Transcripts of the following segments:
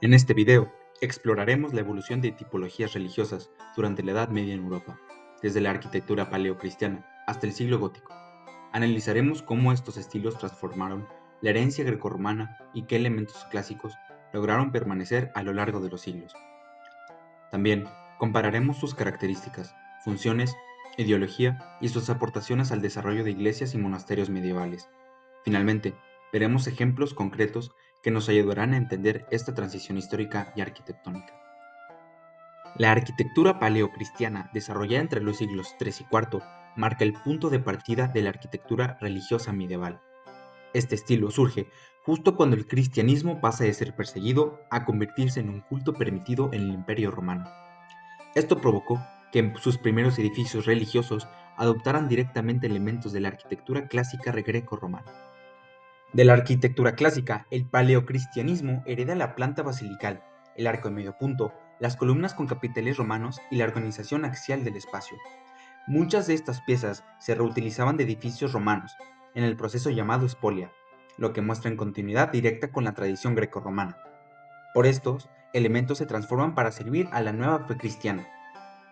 En este video, exploraremos la evolución de tipologías religiosas durante la Edad Media en Europa, desde la arquitectura paleocristiana hasta el siglo gótico. Analizaremos cómo estos estilos transformaron la herencia grecorromana y qué elementos clásicos lograron permanecer a lo largo de los siglos. También compararemos sus características, funciones, ideología y sus aportaciones al desarrollo de iglesias y monasterios medievales. Finalmente, veremos ejemplos concretos que nos ayudarán a entender esta transición histórica y arquitectónica. La arquitectura paleocristiana, desarrollada entre los siglos III y IV, marca el punto de partida de la arquitectura religiosa medieval. Este estilo surge justo cuando el cristianismo pasa de ser perseguido a convertirse en un culto permitido en el Imperio Romano. Esto provocó que sus primeros edificios religiosos adoptaran directamente elementos de la arquitectura clásica greco-romana. De la arquitectura clásica, el paleocristianismo hereda la planta basilical, el arco de medio punto, las columnas con capiteles romanos y la organización axial del espacio. Muchas de estas piezas se reutilizaban de edificios romanos, en el proceso llamado spolia, lo que muestra en continuidad directa con la tradición grecorromana. Por estos, elementos se transforman para servir a la nueva fe cristiana.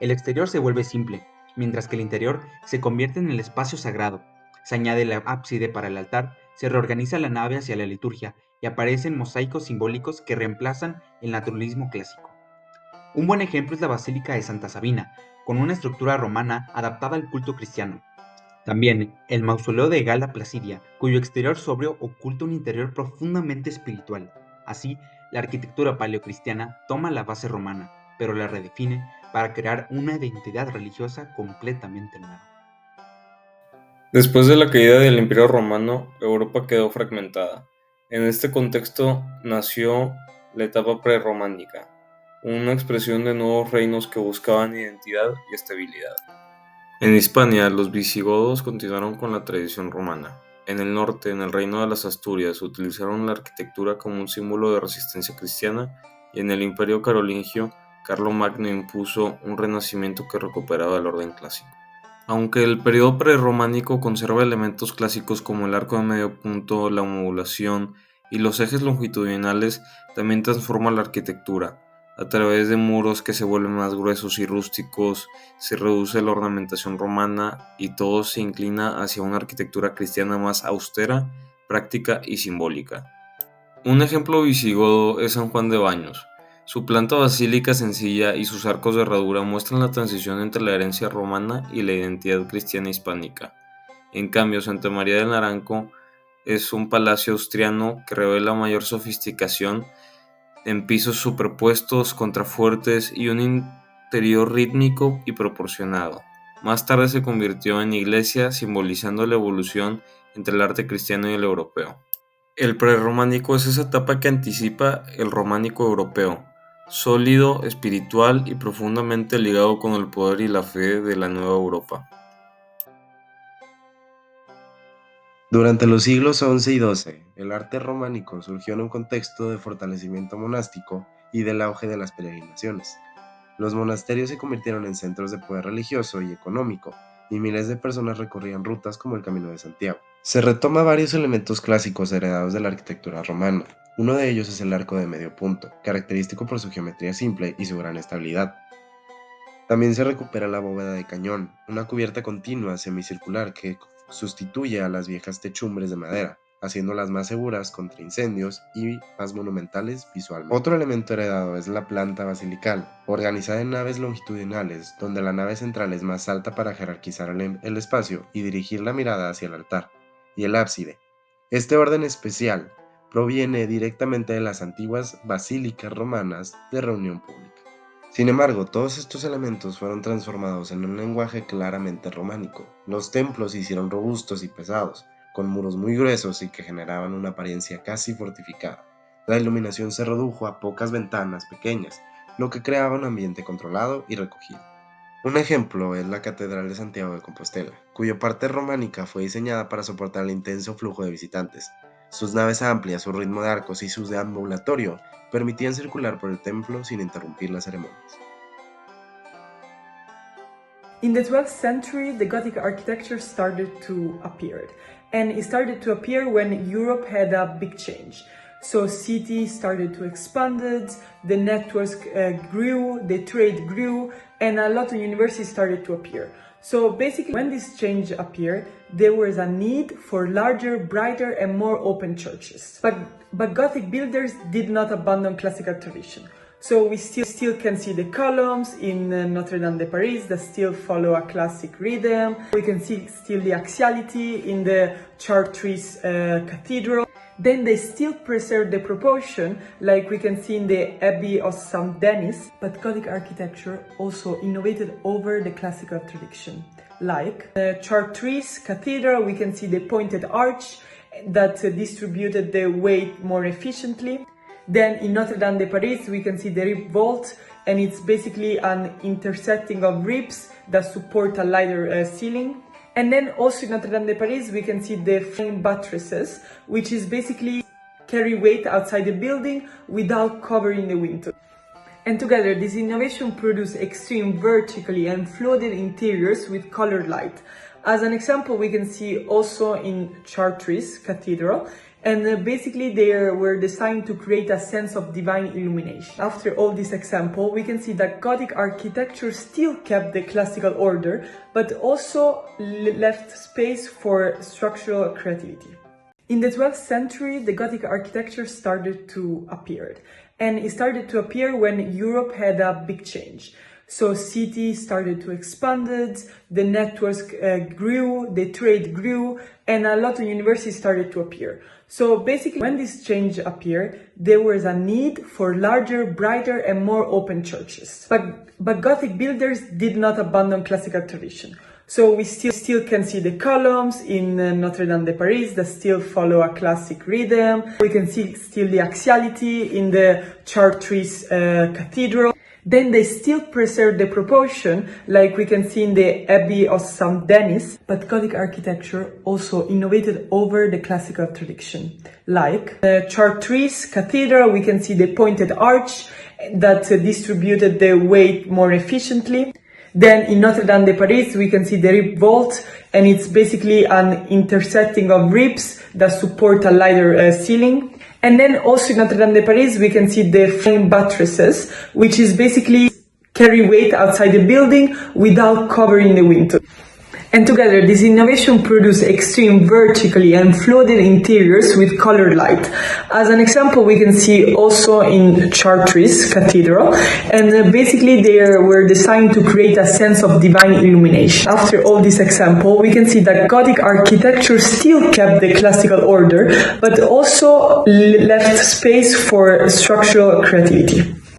El exterior se vuelve simple, mientras que el interior se convierte en el espacio sagrado. Se añade el ábside para el altar, se reorganiza la nave hacia la liturgia y aparecen mosaicos simbólicos que reemplazan el naturalismo clásico. Un buen ejemplo es la Basílica de Santa Sabina, con una estructura romana adaptada al culto cristiano. También el mausoleo de Gala Placidia, cuyo exterior sobrio oculta un interior profundamente espiritual. Así, la arquitectura paleocristiana toma la base romana, pero la redefine para crear una identidad religiosa completamente nueva. Después de la caída del Imperio Romano, Europa quedó fragmentada. En este contexto nació la etapa prerrománica, una expresión de nuevos reinos que buscaban identidad y estabilidad. En Hispania, los visigodos continuaron con la tradición romana. En el norte, en el reino de las Asturias, utilizaron la arquitectura como un símbolo de resistencia cristiana, y en el Imperio carolingio, Carlomagno impuso un renacimiento que recuperaba el orden clásico. Aunque el periodo prerrománico conserva elementos clásicos como el arco de medio punto, la modulación y los ejes longitudinales, también transforma la arquitectura. A través de muros que se vuelven más gruesos y rústicos, se reduce la ornamentación romana y todo se inclina hacia una arquitectura cristiana más austera, práctica y simbólica. Un ejemplo visigodo es San Juan de Baños. Su planta basílica sencilla y sus arcos de herradura muestran la transición entre la herencia romana y la identidad cristiana hispánica. En cambio, Santa María del Naranco es un palacio austriano que revela mayor sofisticación en pisos superpuestos, contrafuertes y un interior rítmico y proporcionado. Más tarde se convirtió en iglesia, simbolizando la evolución entre el arte cristiano y el europeo. El prerrománico es esa etapa que anticipa el románico europeo, sólido, espiritual y profundamente ligado con el poder y la fe de la Nueva Europa. Durante los siglos XI y XII, el arte románico surgió en un contexto de fortalecimiento monástico y del auge de las peregrinaciones. Los monasterios se convirtieron en centros de poder religioso y económico, y miles de personas recorrían rutas como el Camino de Santiago. Se retoma varios elementos clásicos heredados de la arquitectura romana. Uno de ellos es el arco de medio punto, característico por su geometría simple y su gran estabilidad. También se recupera la bóveda de cañón, una cubierta continua semicircular que sustituye a las viejas techumbres de madera, haciéndolas más seguras contra incendios y más monumentales visualmente. Otro elemento heredado es la planta basilical, organizada en naves longitudinales, donde la nave central es más alta para jerarquizar el espacio y dirigir la mirada hacia el altar, y el ábside. Este orden especial proviene directamente de las antiguas basílicas romanas de reunión pública. Sin embargo, todos estos elementos fueron transformados en un lenguaje claramente románico. Los templos se hicieron robustos y pesados, con muros muy gruesos y que generaban una apariencia casi fortificada. La iluminación se redujo a pocas ventanas pequeñas, lo que creaba un ambiente controlado y recogido. Un ejemplo es la Catedral de Santiago de Compostela, cuya parte románica fue diseñada para soportar el intenso flujo de visitantes. Sus naves amplias, su ritmo de arcos y su deambulatorio permitían circular por el templo sin interrumpir las ceremonias. In the 12th century, the Gothic architecture started to appear. And it started to appear when Europe had a big change. So cities started to expand, the networks grew, the trade grew, and a lot of universities started to appear. So basically, when this change appeared, there was a need for larger, brighter, and more open churches. But Gothic builders did not abandon classical tradition. So we still can see the columns in Notre Dame de Paris that still follow a classic rhythm. We can see still the axiality in the Chartres Cathedral. Then they still preserve the proportion, like we can see in the Abbey of St. Denis. But Gothic architecture also innovated over the classical tradition. Like the Chartres Cathedral, we can see the pointed arch that distributed the weight more efficiently. Then in Notre Dame de Paris, we can see the rib vault, and it's basically an intersecting of ribs that support a lighter ceiling. And then also in Notre Dame de Paris, we can see the frame buttresses, which is basically carry weight outside the building without covering the window. And together, this innovation produced extreme vertically and flooded interiors with colored light. As an example, we can see also in Chartres Cathedral, and basically they were designed to create a sense of divine illumination. After all this example, we can see that Gothic architecture still kept the classical order, but also left space for structural creativity. In the 12th century, the Gothic architecture started to appear. And it started to appear when Europe had a big change. So cities started to expand, the networks grew, the trade grew, and a lot of universities started to appear. So basically, when this change appeared, there was a need for larger, brighter, and more open churches. But Gothic builders did not abandon classical tradition. So we still can see the columns in Notre Dame de Paris that still follow a classic rhythm. We can see still the axiality in the Chartres Cathedral. Then they still preserve the proportion, like we can see in the Abbey of St. Denis. But Gothic architecture also innovated over the classical tradition. Like the Chartres Cathedral, we can see the pointed arch that distributed the weight more efficiently. Then in Notre Dame de Paris, we can see the rib vault, and it's basically an intersecting of ribs that support a lighter ceiling. And then also in Notre Dame de Paris, we can see the frame buttresses, which is basically carry weight outside the building without covering the window. And together, this innovation produced extreme vertically and flooded interiors with colored light. As an example, we can see also in Chartres Cathedral, and basically they were designed to create a sense of divine illumination. After all this example, we can see that Gothic architecture still kept the classical order, but also left space for structural creativity.